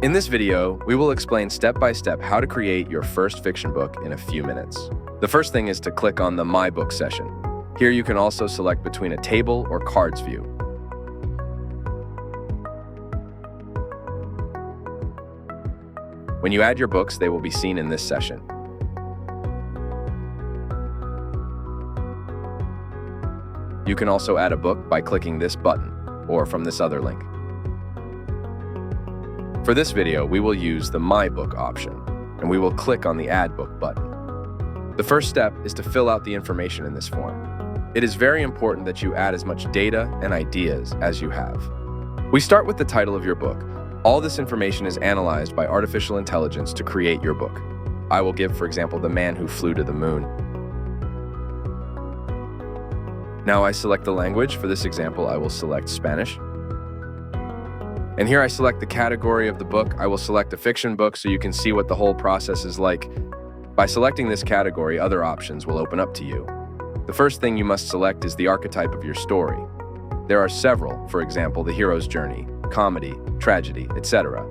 In this video, we will explain step by step how to create your first fiction book in a few minutes. The first thing is to click on the My Book session. Here you can also select between a table or cards view. When you add your books, they will be seen in this session. You can also add a book by clicking this button or from this other link. For this video, we will use the My Book option, and we will click on the Add Book button. The first step is to fill out the information in this form. It is very important that you add as much data and ideas as you have. We start with the title of your book. All this information is analyzed by artificial intelligence to create your book. I will give, for example, The Man Who Flew to the Moon. Now I select the language. For this example, I will select Spanish. And here I select the category of the book. I will select a fiction book so you can see what the whole process is like. By selecting this category, other options will open up to you. The first thing you must select is the archetype of your story. There are several, for example, the hero's journey, comedy, tragedy, etc.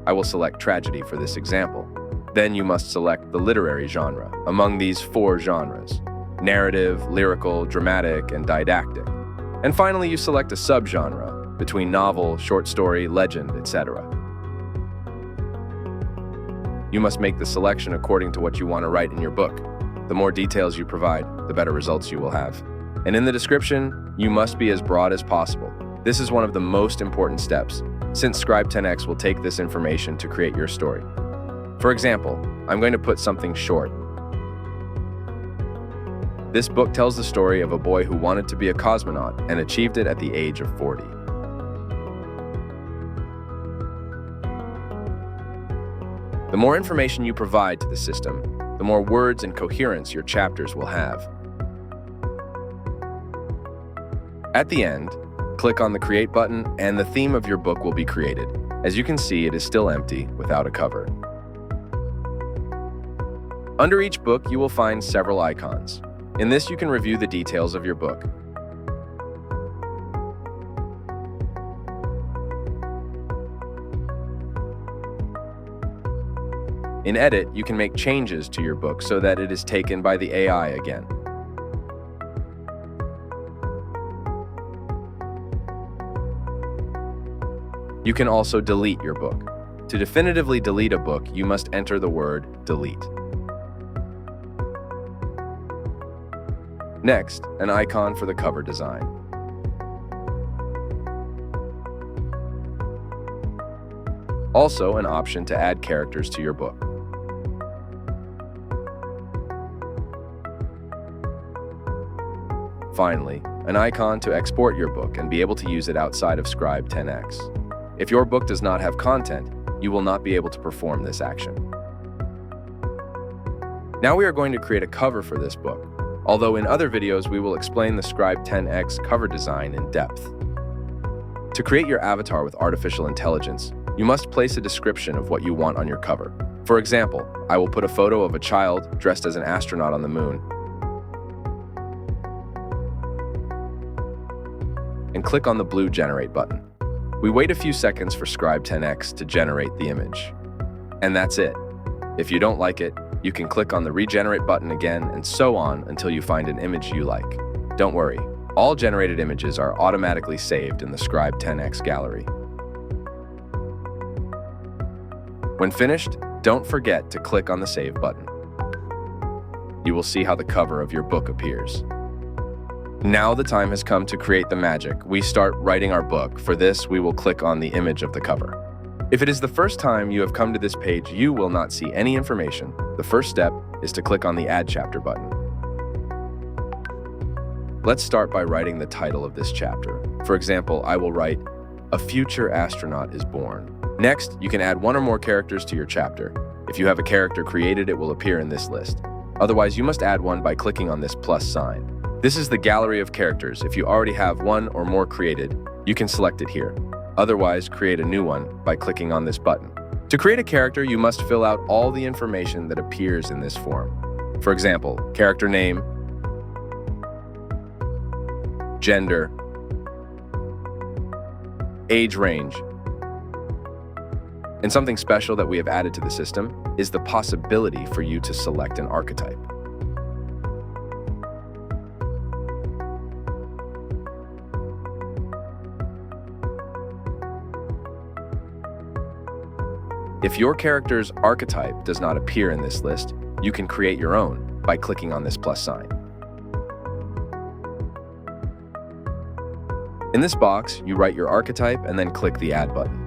I will select tragedy for this example. Then you must select the literary genre among these 4 genres: narrative, lyrical, dramatic, and didactic. And finally, you select a subgenre between novel, short story, legend, etc. You must make the selection according to what you want to write in your book. The more details you provide, the better results you will have. And in the description, you must be as broad as possible. This is one of the most important steps, since Scribe10x will take this information to create your story. For example, I'm going to put something short. This book tells the story of a boy who wanted to be a cosmonaut and achieved it at the age of 40. The more information you provide to the system, the more words and coherence your chapters will have. At the end, click on the Create button and the theme of your book will be created. As you can see, it is still empty without a cover. Under each book, you will find several icons. In this, you can review the details of your book. In Edit, you can make changes to your book so that it is taken by the AI again. You can also delete your book. To definitively delete a book, you must enter the word delete. Next, an icon for the cover design. Also, an option to add characters to your book. Finally, an icon to export your book and be able to use it outside of Scribe10x. If your book does not have content, you will not be able to perform this action. Now we are going to create a cover for this book, although in other videos we will explain the Scribe10x cover design in depth. To create your avatar with artificial intelligence, you must place a description of what you want on your cover. For example, I will put a photo of a child dressed as an astronaut on the moon and click on the blue Generate button. We wait a few seconds for Scribe10x to generate the image. And that's it. If you don't like it, you can click on the Regenerate button again and so on until you find an image you like. Don't worry, all generated images are automatically saved in the Scribe10x gallery. When finished, don't forget to click on the Save button. You will see how the cover of your book appears. Now the time has come to create the magic. We start writing our book. For this, we will click on the image of the cover. If it is the first time you have come to this page, you will not see any information. The first step is to click on the Add Chapter button. Let's start by writing the title of this chapter. For example, I will write, "A Future Astronaut is Born." Next, you can add 1 or more characters to your chapter. If you have a character created, it will appear in this list. Otherwise, you must add one by clicking on this plus sign. This is the gallery of characters. If you already have 1 or more created, you can select it here. Otherwise, create a new one by clicking on this button. To create a character, you must fill out all the information that appears in this form. For example, character name, gender, age range, And something special that we have added to the system is the possibility for you to select an archetype. If your character's archetype does not appear in this list, you can create your own by clicking on this plus sign. In this box, you write your archetype and then click the Add button.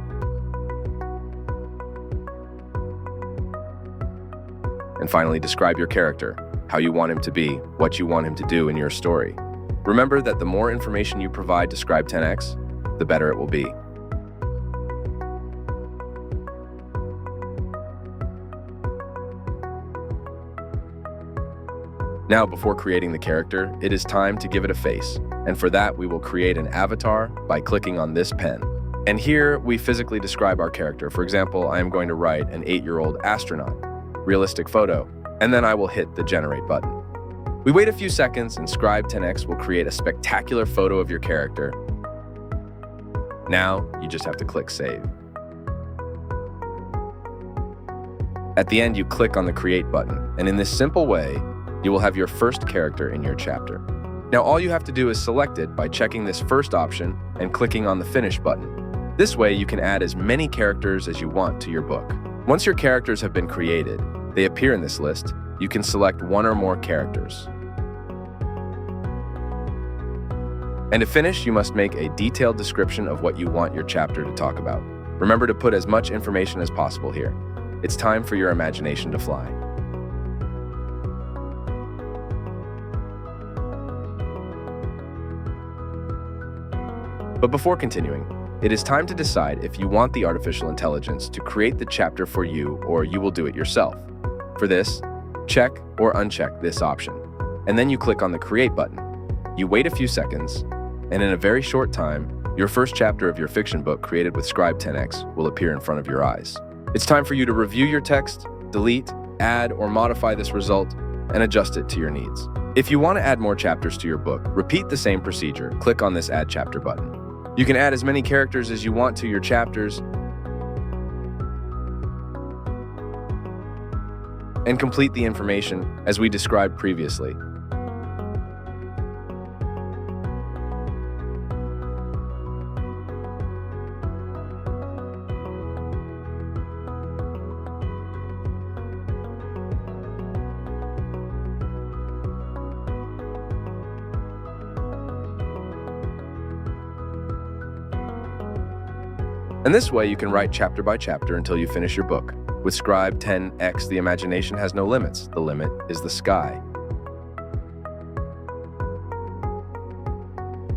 And finally, describe your character, how you want him to be, what you want him to do in your story. Remember that the more information you provide to Scribe10x, the better it will be. Now, before creating the character, it is time to give it a face. And for that, we will create an avatar by clicking on this pen. And here, we physically describe our character. For example, I am going to write an 8-year-old astronaut, realistic photo, and then I will hit the Generate button. We wait a few seconds, and Scribe10x will create a spectacular photo of your character. Now, you just have to click Save. At the end, you click on the Create button, and in this simple way, you will have your first character in your chapter. Now all you have to do is select it by checking this first option and clicking on the Finish button. This way you can add as many characters as you want to your book. Once your characters have been created, they appear in this list, you can select one or more characters. And to finish, you must make a detailed description of what you want your chapter to talk about. Remember to put as much information as possible here. It's time for your imagination to fly. But before continuing, it is time to decide if you want the artificial intelligence to create the chapter for you or you will do it yourself. For this, check or uncheck this option, and then you click on the Create button. You wait a few seconds, and in a very short time, your first chapter of your fiction book created with Scribe10x will appear in front of your eyes. It's time for you to review your text, delete, add, or modify this result, and adjust it to your needs. If you want to add more chapters to your book, repeat the same procedure. Click on this Add Chapter button. You can add as many characters as you want to your chapters and complete the information as we described previously. And this way you can write chapter by chapter until you finish your book. With Scribe10x, the imagination has no limits. The limit is the sky.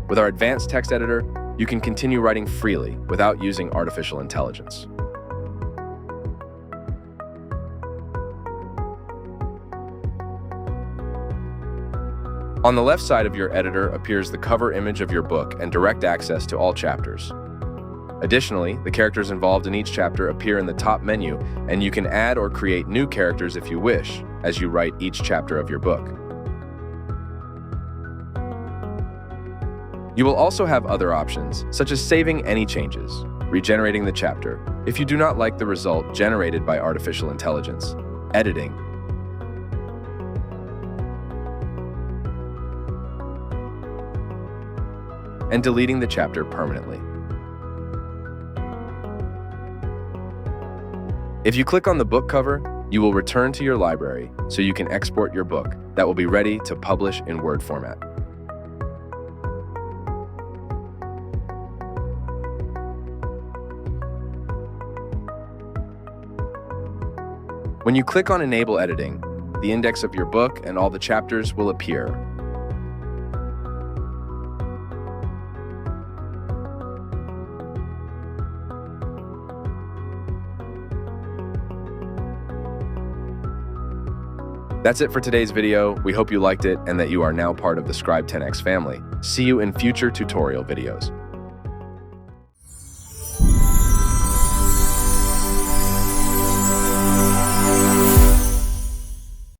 With our advanced text editor, you can continue writing freely without using artificial intelligence. On the left side of your editor appears the cover image of your book and direct access to all chapters. Additionally, the characters involved in each chapter appear in the top menu, and you can add or create new characters if you wish, as you write each chapter of your book. You will also have other options, such as saving any changes, regenerating the chapter, if you do not like the result generated by artificial intelligence, editing, and deleting the chapter permanently. If you click on the book cover, you will return to your library so you can export your book that will be ready to publish in Word format. When you click on Enable Editing, the index of your book and all the chapters will appear. That's it for today's video. We hope you liked it and that you are now part of the Scribe10x family. See you in future tutorial videos.